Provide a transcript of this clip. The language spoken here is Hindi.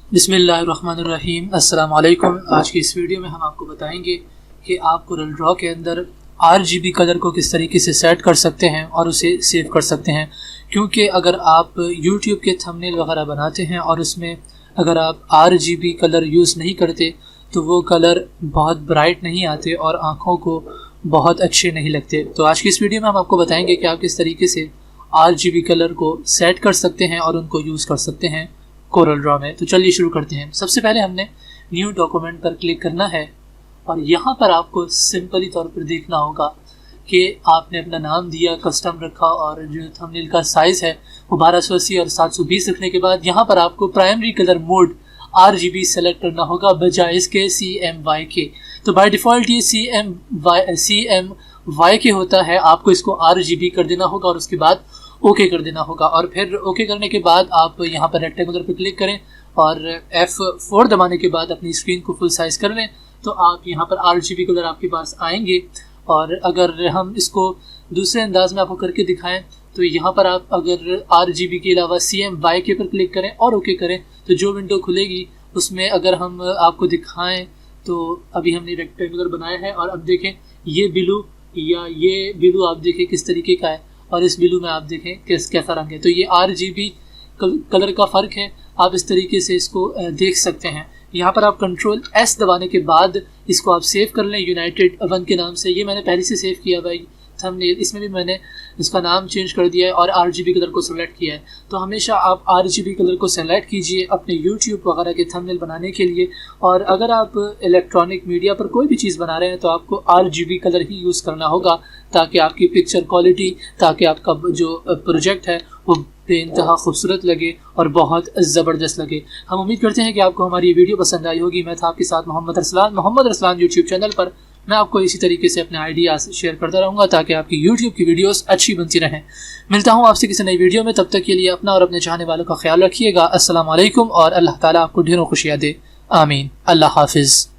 बिस्मिल्लाहिर्रहमानिर्रहीम। अस्सलाम वालेकुम। आज की इस वीडियो में हम आपको बताएंगे कि आप CorelDRAW के अंदर RGB कलर को किस तरीके से सेट कर सकते हैं और उसे सेव कर सकते हैं। क्योंकि अगर आप YouTube के थंबनेल वगैरह बनाते हैं और उसमें अगर आप RGB कलर यूज़ नहीं करते तो वो कलर बहुत ब्राइट नहीं आते और आँखों को बहुत अच्छे नहीं लगते। तो आज की इस वीडियो में हम आपको बताएंगे कि आप किस तरीके से RGB कलर को सेट कर सकते हैं और उनको यूज़ कर सकते हैं CorelDRAW में। तो चलिए शुरू करते हैं। सबसे पहले हमने न्यू डॉक्यूमेंट पर क्लिक करना है और यहाँ पर आपको सिंपली तौर पर देखना होगा कि आपने अपना नाम दिया, कस्टम रखा और जो थंबनेल का साइज़ है वो 1280 और 720 रखने के बाद यहाँ पर आपको primary colour mode RGB select करना होगा बजाय इसके CMY के। तो बाय डिफ़ॉल्ट ये CMY के होता है, आपको इसको RGB कर देना होगा और उसके बाद ओके कर देना होगा। और फिर ओके करने के बाद आप यहाँ पर रेक्टेंगुलर पर क्लिक करें और F4 दबाने के बाद अपनी स्क्रीन को फुल साइज़ कर लें तो आप यहाँ पर RGB कलर आपके पास आएंगे। और अगर हम इसको दूसरे अंदाज में आपको करके दिखाएं तो यहाँ पर आप अगर RGB के अलावा CMY के पर क्लिक करें और ओके करें तो जो विंडो खुलेगी उसमें अगर हम आपको दिखाएं तो अभी हमने रेक्टेंगुलर बनाया है और अब देखें ये ब्लू आप देखें किस तरीके का है और इस ब्लू में आप देखें कैसा रंग है। तो ये RGB कलर का फ़र्क है, आप इस तरीके से इसको देख सकते हैं। यहाँ पर आप कंट्रोल S दबाने के बाद इसको आप सेव कर लें यूनाइटेड 1 के नाम से। ये मैंने पहले से सेव किया भाई थंबनेल, इसमें भी मैंने इसका नाम चेंज कर दिया है और RGB कलर को सेलेक्ट किया है। तो हमेशा आप RGB कलर को सेलेक्ट कीजिए अपने YouTube वगैरह के थंबनेल बनाने के लिए। और अगर आप इलेक्ट्रॉनिक मीडिया पर कोई भी चीज़ बना रहे हैं तो आपको RGB कलर ही यूज़ करना होगा ताकि आपकी पिक्चर क्वालिटी, ताकि आपका जो प्रोजेक्ट है वो बेइंतहा खूबसूरत लगे और बहुत ज़बरदस्त लगे। हम उम्मीद करते हैं कि आपको हमारी ये वीडियो पसंद आई होगी। मैं था आपके साथ मोहम्मद अरसलान YouTube चैनल पर। मैं आपको इसी तरीके से अपने आइडियाज़ शेयर करता रहूँगा ताकि आपकी YouTube की वीडियोस अच्छी बनती रहें। मिलता हूँ आपसे किसी नई वीडियो में, तब तक के लिए अपना और अपने चाहने वालों का ख्याल रखिएगा। अस्सलाम वालेकुम और अल्लाह ताला आपको ढेरों खुशियाँ दे। आमीन। अल्लाह हाफिज़।